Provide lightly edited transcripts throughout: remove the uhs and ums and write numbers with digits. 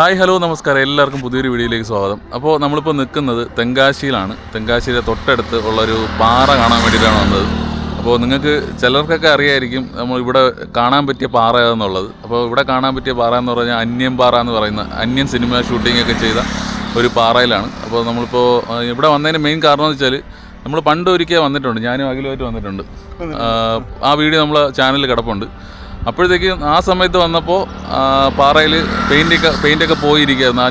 Hi hello നമസ്കാരം, എല്ലാവർക്കും പുതിയൊരു വീഡിയോയിലേക്ക് സ്വാഗതം. അപ്പോൾ നമ്മളിപ്പോൾ നിൽക്കുന്നത് തെങ്കാശിയിലാണ്. തെങ്കാശിയുടെ തൊട്ടടുത്ത് ഉള്ളൊരു പാറ കാണാൻ വേണ്ടിയിട്ടാണ് വന്നത്. അപ്പോൾ നിങ്ങൾക്ക് ചിലർക്കൊക്കെ അറിയായിരിക്കും നമ്മൾ ഇവിടെ കാണാൻ പറ്റിയ പാറ ഏതെന്നുള്ളത്. അപ്പോൾ ഇവിടെ കാണാൻ പറ്റിയ പാറ എന്ന് പറഞ്ഞാൽ അന്യം പാറ എന്ന് പറയുന്ന അന്യൻ സിനിമ ഷൂട്ടിംഗ് ഒക്കെ ചെയ്ത ഒരു പാറയിലാണ്. അപ്പോൾ നമ്മളിപ്പോൾ ഇവിടെ വന്നതിന് മെയിൻ കാരണം എന്ന് വെച്ചാൽ നമ്മൾ പണ്ട് ഒരിക്കൽ വന്നിട്ടുണ്ട്, ഞാനും അഖിലുമായിട്ട് വന്നിട്ടുണ്ട്. ആ വീഡിയോ നമ്മളെ ചാനലിൽ കിടപ്പുണ്ട്. അപ്പോഴത്തേക്കും ആ സമയത്ത് വന്നപ്പോൾ പാറയിൽ പെയിൻ്റൊക്കെ പോയിരിക്കുകയായിരുന്നു.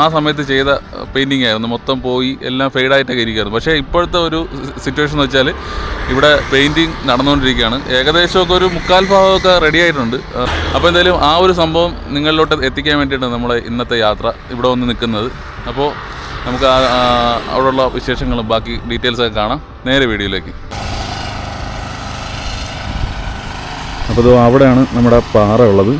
ആ സമയത്ത് ചെയ്ത പെയിൻറ്റിങ് ആയിരുന്നു, മൊത്തം പോയി എല്ലാം ഫെയ്ഡായിട്ടൊക്കെ ഇരിക്കുകയായിരുന്നു. പക്ഷേ ഇപ്പോഴത്തെ ഒരു സിറ്റുവേഷൻ എന്ന് വെച്ചാൽ ഇവിടെ പെയിൻറ്റിങ് നടന്നുകൊണ്ടിരിക്കുകയാണ്. ഏകദേശമൊക്കെ ഒരു 3/4 ഭാഗമൊക്കെ റെഡി ആയിട്ടുണ്ട്. അപ്പോൾ എന്തായാലും ആ ഒരു സംഭവം നിങ്ങളിലോട്ട് എത്തിക്കാൻ വേണ്ടിയിട്ടാണ് നമ്മുടെ ഇന്നത്തെ യാത്ര ഇവിടെ വന്ന് നിൽക്കുന്നത്. അപ്പോൾ നമുക്ക് അവിടെയുള്ള വിശേഷങ്ങളും ബാക്കി ഡീറ്റെയിൽസൊക്കെ കാണാം. നേരെ വീഡിയോയിലേക്ക്. അപ്പോൾ അവിടെയാണ് നമ്മുടെ പാറ ഉള്ളത്.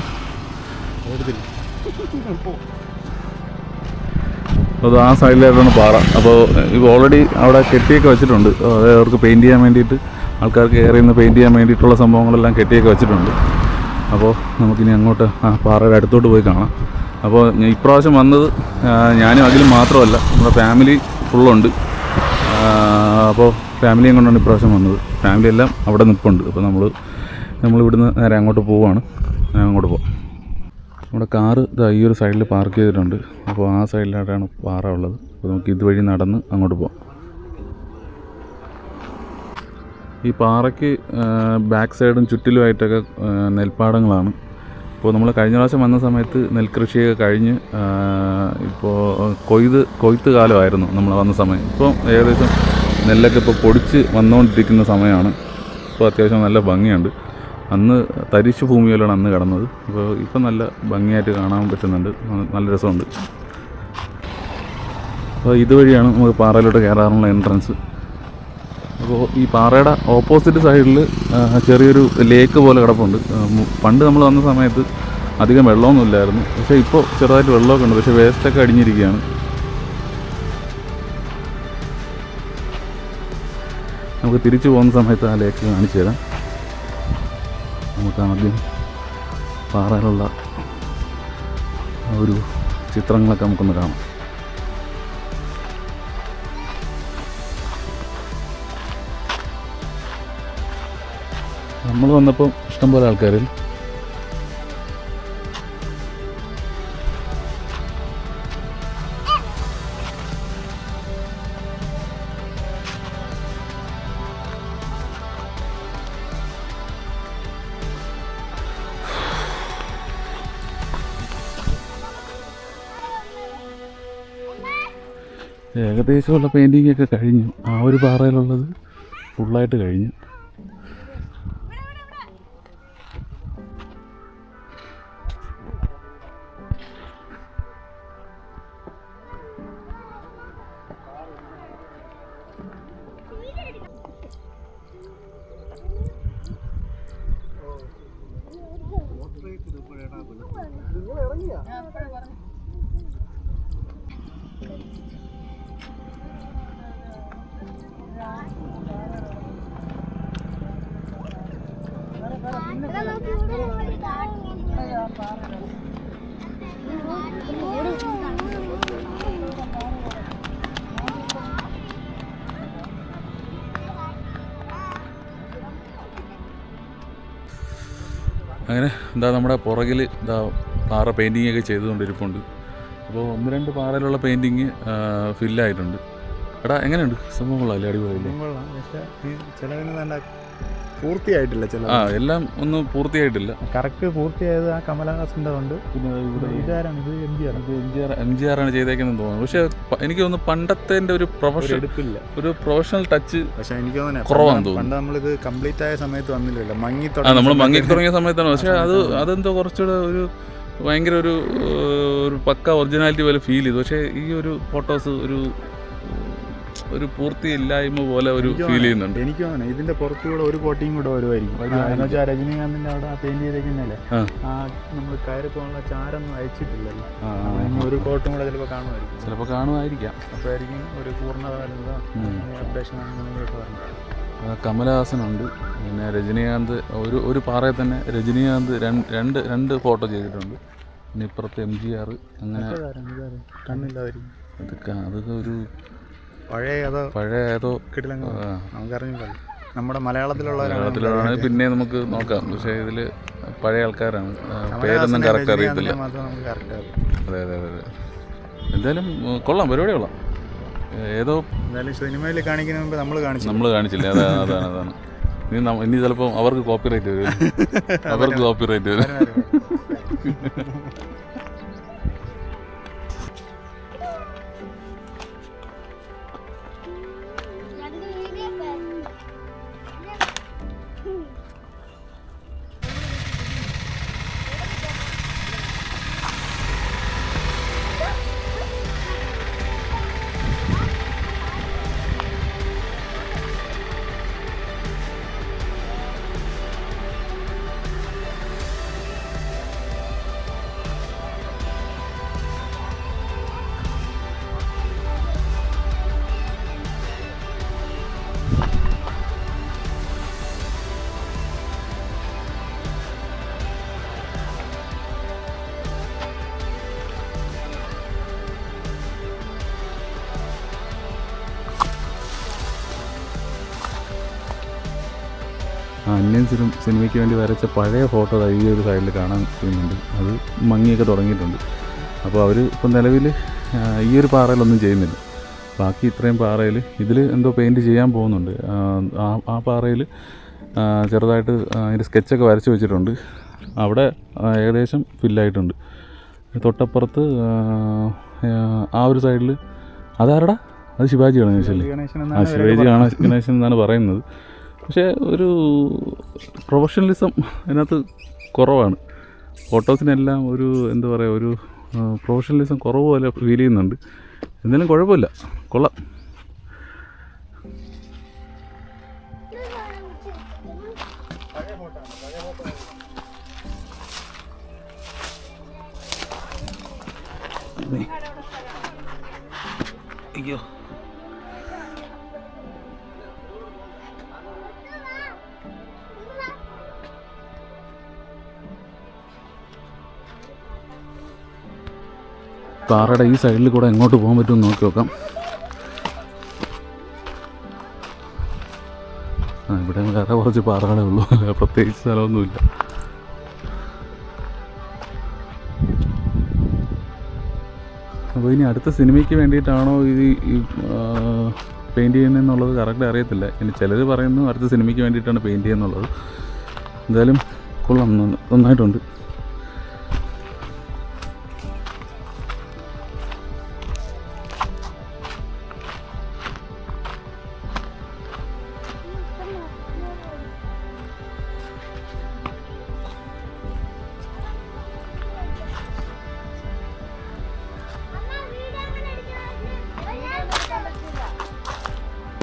അത് ആ സൈഡിലായിട്ടാണ് പാറ. അപ്പോൾ ഇപ്പോൾ ഓൾറെഡി അവിടെ കെട്ടിയൊക്കെ വെച്ചിട്ടുണ്ട്. അതായത് അവർക്ക് പെയിൻറ്റ് ചെയ്യാൻ വേണ്ടിയിട്ട്, ആൾക്കാർക്ക് കയറി നിന്ന് പെയിൻറ്റ് ചെയ്യാൻ വേണ്ടിയിട്ടുള്ള സംഭവങ്ങളെല്ലാം കെട്ടിയൊക്കെ വെച്ചിട്ടുണ്ട്. അപ്പോൾ നമുക്കിനി അങ്ങോട്ട് ആ പാറയുടെ അടുത്തോട്ട് പോയി കാണാം. അപ്പോൾ ഇപ്രാവശ്യം വന്നത് ഞാനും അതിലും മാത്രമല്ല, നമ്മുടെ ഫാമിലി ഫുള്ളുണ്ട്. അപ്പോൾ ഫാമിലിയും കൊണ്ടാണ് ഇപ്രാവശ്യം വന്നത്. ഫാമിലി എല്ലാം അവിടെ നിൽപ്പുണ്ട്. അപ്പോൾ നമ്മളിവിടുന്ന് നേരെ അങ്ങോട്ട് പോവുകയാണ്. അങ്ങോട്ട് പോകാം. നമ്മുടെ കാറ് ഈ ഒരു സൈഡിൽ പാർക്ക് ചെയ്തിട്ടുണ്ട്. അപ്പോൾ ആ സൈഡിലായിട്ടാണ് പാറ ഉള്ളത്. അപ്പോൾ നമുക്ക് ഇതുവഴി നടന്ന് അങ്ങോട്ട് പോകാം. ഈ പാറയ്ക്ക് ബാക്ക് സൈഡും ചുറ്റിലുമായിട്ടൊക്കെ നെൽപ്പാടങ്ങളാണ്. ഇപ്പോൾ നമ്മൾ കഴിഞ്ഞ പ്രാവശ്യം വന്ന സമയത്ത് നെൽകൃഷിയൊക്കെ കഴിഞ്ഞ് ഇപ്പോൾ കൊയ്ത്ത് കാലമായിരുന്നു നമ്മൾ വന്ന സമയം. ഇപ്പോൾ ഏകദേശം നെല്ലൊക്കെ ഇപ്പോൾ പൊടിച്ച് വന്നുകൊണ്ടിരിക്കുന്ന സമയമാണ്. ഇപ്പോൾ അത്യാവശ്യം നല്ല ഭംഗിയുണ്ട്. അന്ന് തരിശ് ഭൂമിയിലാണ് അന്ന് കിടന്നത്. അപ്പോൾ ഇപ്പം നല്ല ഭംഗിയായിട്ട് കാണാൻ പറ്റുന്നുണ്ട്, നല്ല രസമുണ്ട്. അപ്പോൾ ഇതുവഴിയാണ് നമുക്ക് പാറയിലോട്ട് കയറാനുള്ള എൻട്രൻസ്. അപ്പോൾ ഈ പാറയുടെ ഓപ്പോസിറ്റ് സൈഡിൽ ചെറിയൊരു ലേക്ക് പോലെ കിടപ്പുണ്ട്. പണ്ട് നമ്മൾ വന്ന സമയത്ത് അധികം വെള്ളമൊന്നുമില്ലായിരുന്നു. പക്ഷേ ഇപ്പോൾ ചെറുതായിട്ട് വെള്ളമൊക്കെ ഉണ്ട്. പക്ഷേ വേസ്റ്റൊക്കെ അടിഞ്ഞിരിക്കുകയാണ്. നമുക്ക് തിരിച്ചു പോകുന്ന സമയത്ത് ആ ലേക്ക് കാണിച്ചു തരാം. നമുക്ക് ആദ്യം പാറയിലുള്ള ഒരു ചിത്രങ്ങളൊക്കെ നമുക്കൊന്ന് കാണാം. നമ്മൾ വന്നപ്പോൾ ഇഷ്ടംപോലെ ആൾക്കാർ. ഏകദേശമുള്ള പെയിൻറ്റിങ്ങൊക്കെ കഴിഞ്ഞു. ആ ഒരു പാറയിലുള്ളത് ഫുള്ളായിട്ട് കഴിഞ്ഞു. അങ്ങനെ നമ്മുടെ പുറകിൽ പാറ പെയിൻറ്റിങ്ങൊക്കെ ചെയ്തുകൊണ്ടിരിപ്പുണ്ട്. അപ്പോൾ 1-2 പാറയിലുള്ള പെയിൻറ്റിങ് ഫില്ലായിട്ടുണ്ട്. എടാ എങ്ങനെയുണ്ട് സംഭവങ്ങളല്ലേ? അടിപൊളിയല്ലേ? പൂർത്തിയായിട്ടില്ല. എല്ലാം ഒന്നും പൂർത്തിയായിട്ടില്ല. കറക്റ്റ് പൂർത്തിയായത് ആ കമലഹാസൻ്റെ ഉണ്ട്. പിന്നെ MGR ആണ് ചെയ്തേക്കുന്നത് തോന്നുന്നു. പക്ഷെ എനിക്ക് തോന്നുന്നു പണ്ടത്തെ ഒരു പ്രൊഫഷണൽ ടച്ച് പക്ഷെ എനിക്ക് കുറവാന്ന് തോന്നുന്നു. പണ്ട് നമ്മളിത് കംപ്ലീറ്റ് ആയ സമയത്ത് വന്നില്ലല്ലോ, നമ്മൾ മങ്ങി തുടങ്ങിയ സമയത്താണ്. പക്ഷെ അതെന്തോ കുറച്ചുകൂടെ ഭയങ്കര ഒരു പക്ക ഒറിജിനാലിറ്റി പോലെ ഫീൽ ചെയ്തു. പക്ഷേ ഈ ഒരു ഫോട്ടോസ് ഒരു പൂർത്തിയില്ലായ്മ പോലെ ഒരു ഫീൽ ചെയ്യുന്നുണ്ട്. എനിക്ക് തോന്നുന്നു ഇതിന്റെ പുറത്തുകൂടെ ഒരു കോട്ടിങ് കൂടെ വരുമായിരിക്കും. രജനീകാന്തിന്റെ അവിടെ പെയിന്റ് ചെയ്തേക്കുന്നല്ലേ, ആ നമ്മൾ കയറി പോകാനുള്ള ചാരൊന്നും അയച്ചിട്ടില്ലല്ലോ. ഒരു കോട്ടും കൂടെ ചിലപ്പോൾ കാണുമായിരിക്കാം. അപ്പോഴായിരിക്കും ഒരു പൂർണ്ണത അപ്ഡേഷൻ കമലഹാസനുണ്ട്. പിന്നെ രജനീകാന്ത് ഒരു പാറയിൽ തന്നെ രജനീകാന്ത് രണ്ട് ഫോട്ടോ ചെയ്തിട്ടുണ്ട്. പിന്നെ ഇപ്പുറത്ത് MGR അങ്ങനെ കണ്ണില്ലാതിരിക്കും. അതൊക്കെ ഒരു പഴയ ഏതോ കിട്ടില്ല, നമുക്കറിഞ്ഞില്ല. നമ്മുടെ മലയാളത്തിലുള്ളവരാണ് പിന്നെ നമുക്ക് നോക്കാം. പക്ഷേ ഇതിൽ പഴയ ആൾക്കാരാണ്, പേരൊന്നും കറക്റ്റ് അറിയത്തില്ല. അതെ അതെ അതെ. എന്തായാലും കൊള്ളാം, പരിപാടി കൊള്ളാം. ഏതോ എന്തായാലും സിനിമയിൽ കാണിക്കുന്ന മുമ്പ് നമ്മൾ കാണിച്ചില്ല. അതാണ് ഇനി ചിലപ്പോൾ അവർക്ക് കോപ്പിറൈറ്റ് വരും. അവർക്ക് കോപ്പിറൈറ്റ് വരും. അന്യൻ സിനിമയ്ക്ക് വേണ്ടി വരച്ച പഴയ ഫോട്ടോ ഈ ഒരു സൈഡിൽ കാണാൻ ചെയ്യുന്നുണ്ട്. അത് മങ്ങിയൊക്കെ തുടങ്ങിയിട്ടുണ്ട്. അപ്പോൾ അവർ ഇപ്പോൾ നിലവിൽ ഈ ഒരു പാറയിലൊന്നും ചെയ്യുന്നില്ല. ബാക്കി ഇത്രയും പാറയിൽ ഇതിൽ എന്തോ പെയിൻറ്റ് ചെയ്യാൻ പോകുന്നുണ്ട്. ആ പാറയിൽ ചെറുതായിട്ട് അതിൻ്റെ സ്കെച്ചൊക്കെ വരച്ച് വെച്ചിട്ടുണ്ട്. അവിടെ ഏകദേശം ഫില്ലായിട്ടുണ്ട്. തൊട്ടപ്പുറത്ത് ആ ഒരു സൈഡിൽ അതാരടാ, അത് ശിവാജി ഗണേശൻ എന്നാണ് പറയുന്നത്. പക്ഷേ ഒരു പ്രൊഫഷണലിസം അതിനകത്ത് കുറവാണ്. ഫോട്ടോസിനെല്ലാം ഒരു എന്താ പറയുക, ഒരു പ്രൊഫഷണലിസം കുറവ് പോലെ ഫീൽ ചെയ്യുന്നുണ്ട്. എന്നാലും കുഴപ്പമില്ല, കൊള്ളാം. അയ്യോ, പാറയുടെ ഈ സൈഡിൽ കൂടെ എങ്ങോട്ട് പോകാൻ പറ്റുമെന്ന് നോക്കി നോക്കാം. ഇവിടെ വേറെ കുറച്ച് പാറകളേ ഉള്ളൂ, അല്ല പ്രത്യേകിച്ച് സ്ഥലമൊന്നുമില്ല. അപ്പോൾ ഇനി അടുത്ത സിനിമയ്ക്ക് വേണ്ടിയിട്ടാണോ ഇത് പെയിൻറ്റ് ചെയ്യുന്നതെന്നുള്ളത് കറക്റ്റ് അറിയത്തില്ല. ഇനി ചിലർ പറയുന്നു അടുത്ത സിനിമയ്ക്ക് വേണ്ടിയിട്ടാണ് പെയിൻറ്റ് ചെയ്യുന്നുള്ളത്. എന്തായാലും കൊള്ളാം, നന്നായിട്ടുണ്ട്.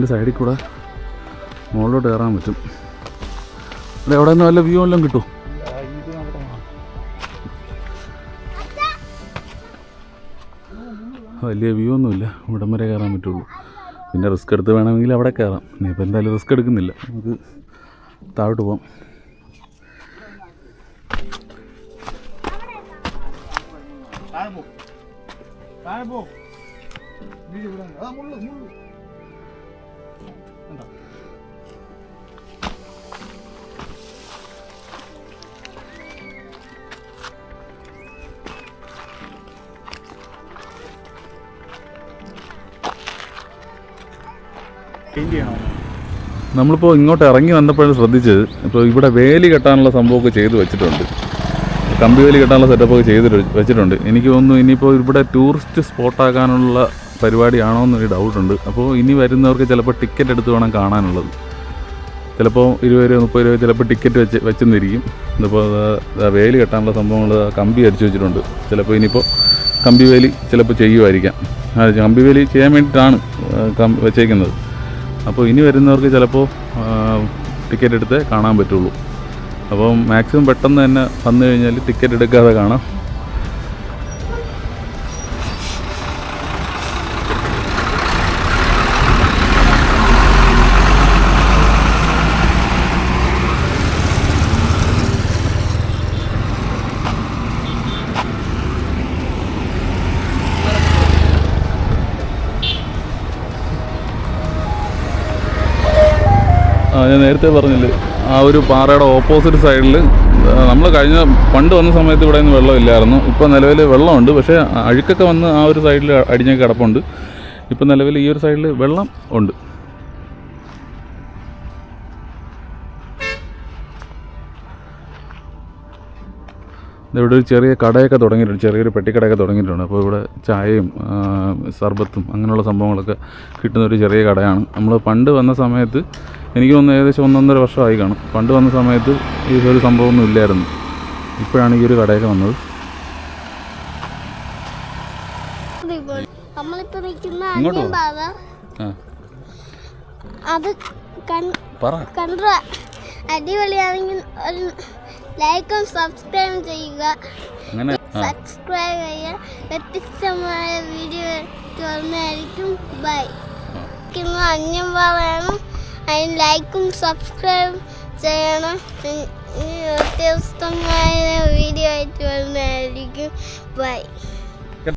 സൈഡിൽ കൂടെ മുകളിലോട്ട് കയറാൻ പറ്റും. ഇവിടെ എവിടെ നിന്ന് വല്ല വ്യൂ എല്ലാം കിട്ടും. വലിയ വ്യൂ ഒന്നുമില്ല, ഇവിടം വരെ കയറാൻ പറ്റുള്ളൂ. പിന്നെ റിസ്ക് എടുത്ത് വേണമെങ്കിൽ അവിടെ കയറാം. ഇനിയിപ്പോൾ എന്തായാലും റിസ്ക് എടുക്കുന്നില്ല, നമുക്ക് താഴോട്ട് പോകാം. നമ്മളിപ്പോൾ ഇങ്ങോട്ട് ഇറങ്ങി വന്നപ്പോഴും ശ്രദ്ധിച്ചത്, ഇപ്പോൾ ഇവിടെ വേലി കെട്ടാനുള്ള സംഭവമൊക്കെ ചെയ്ത് വെച്ചിട്ടുണ്ട്. കമ്പി വേലി കെട്ടാനുള്ള സെറ്റപ്പൊക്കെ ചെയ്ത് വെച്ചിട്ടുണ്ട്. എനിക്ക് തോന്നുന്നു ഇനിയിപ്പോൾ ഇവിടെ ടൂറിസ്റ്റ് സ്പോട്ടാക്കാനുള്ള പരിപാടിയാണോ എന്നൊരു ഡൗട്ടുണ്ട്. അപ്പോൾ ഇനി വരുന്നവർക്ക് ചിലപ്പോൾ ടിക്കറ്റ് എടുത്ത് വേണം കാണാനുള്ളത്. ചിലപ്പോൾ 20 രൂപ 30 രൂപ ചിലപ്പോൾ ടിക്കറ്റ് വെച്ചെന്നിരിക്കും. ഇതിപ്പോൾ വേലി കെട്ടാനുള്ള സംഭവങ്ങൾ കമ്പി അടിച്ചു വെച്ചിട്ടുണ്ട്. ചിലപ്പോൾ ഇനിയിപ്പോൾ കമ്പി വേലി ചിലപ്പോൾ ചെയ്യുമായിരിക്കാം. കമ്പി വേലി ചെയ്യാൻ വേണ്ടിയിട്ടാണ് വെച്ചേക്കുന്നത്. അപ്പോൾ ഇനി വരുന്നവർക്ക് ചിലപ്പോൾ ടിക്കറ്റ് എടുത്തേ കാണാൻ പറ്റുള്ളൂ. അപ്പം മാക്സിമം പെട്ടെന്ന് തന്നെ വന്നു കഴിഞ്ഞാൽ ടിക്കറ്റ് എടുക്കാതെ കാണാം. ഞാൻ നേരത്തെ പറഞ്ഞില്ലേ, ആ ഒരു പാറയുടെ ഓപ്പോസിറ്റ് സൈഡിൽ നമ്മൾ പണ്ട് വന്ന സമയത്ത് ഇവിടെ നിന്ന് വെള്ളമില്ലായിരുന്നു. ഇപ്പോൾ നിലവിൽ വെള്ളമുണ്ട്, പക്ഷേ അഴുക്കൊക്കെ വന്ന് ആ ഒരു സൈഡിൽ അടിഞ്ഞൊക്കെ കിടപ്പുണ്ട്. ഇപ്പം നിലവിൽ ഈ ഒരു സൈഡിൽ വെള്ളം ഉണ്ട്. ഇവിടെ ഒരു ചെറിയ കടയൊക്കെ തുടങ്ങിയിട്ടുണ്ട്, ചെറിയൊരു പെട്ടിക്കടയൊക്കെ തുടങ്ങിയിട്ടുണ്ട്. അപ്പോൾ ഇവിടെ ചായയും സർബത്തും അങ്ങനെയുള്ള സംഭവങ്ങളൊക്കെ കിട്ടുന്നൊരു ചെറിയ കടയാണ്. നമ്മൾ പണ്ട് വന്ന സമയത്ത് എനിക്ക് തോന്നുന്നു ഏകദേശം 1.5 വർഷമായി കാണും. പണ്ട് വന്ന സമയത്ത് ഈ ഒരു സംഭവമൊന്നും ഇല്ലായിരുന്നു. ഇപ്പോഴാണ് ഈ ഒരു കടയൊക്കെ വന്നത്. അടിപൊളിയാണെങ്കിൽ ലൈക്കും സബ്സ്ക്രൈബും ചെയ്യുക. സബ്സ്ക്രൈബ് ചെയ്യുക. വ്യത്യസ്തമായ വീഡിയോ വരുന്നതായിരിക്കും. ബൈ. അന്യം പറയണം, അതിന് ലൈക്കും സബ്സ്ക്രൈബും ചെയ്യണം. വ്യത്യസ്തമായ വീഡിയോ ആയിട്ട് വരുന്നതായിരിക്കും. ബൈ.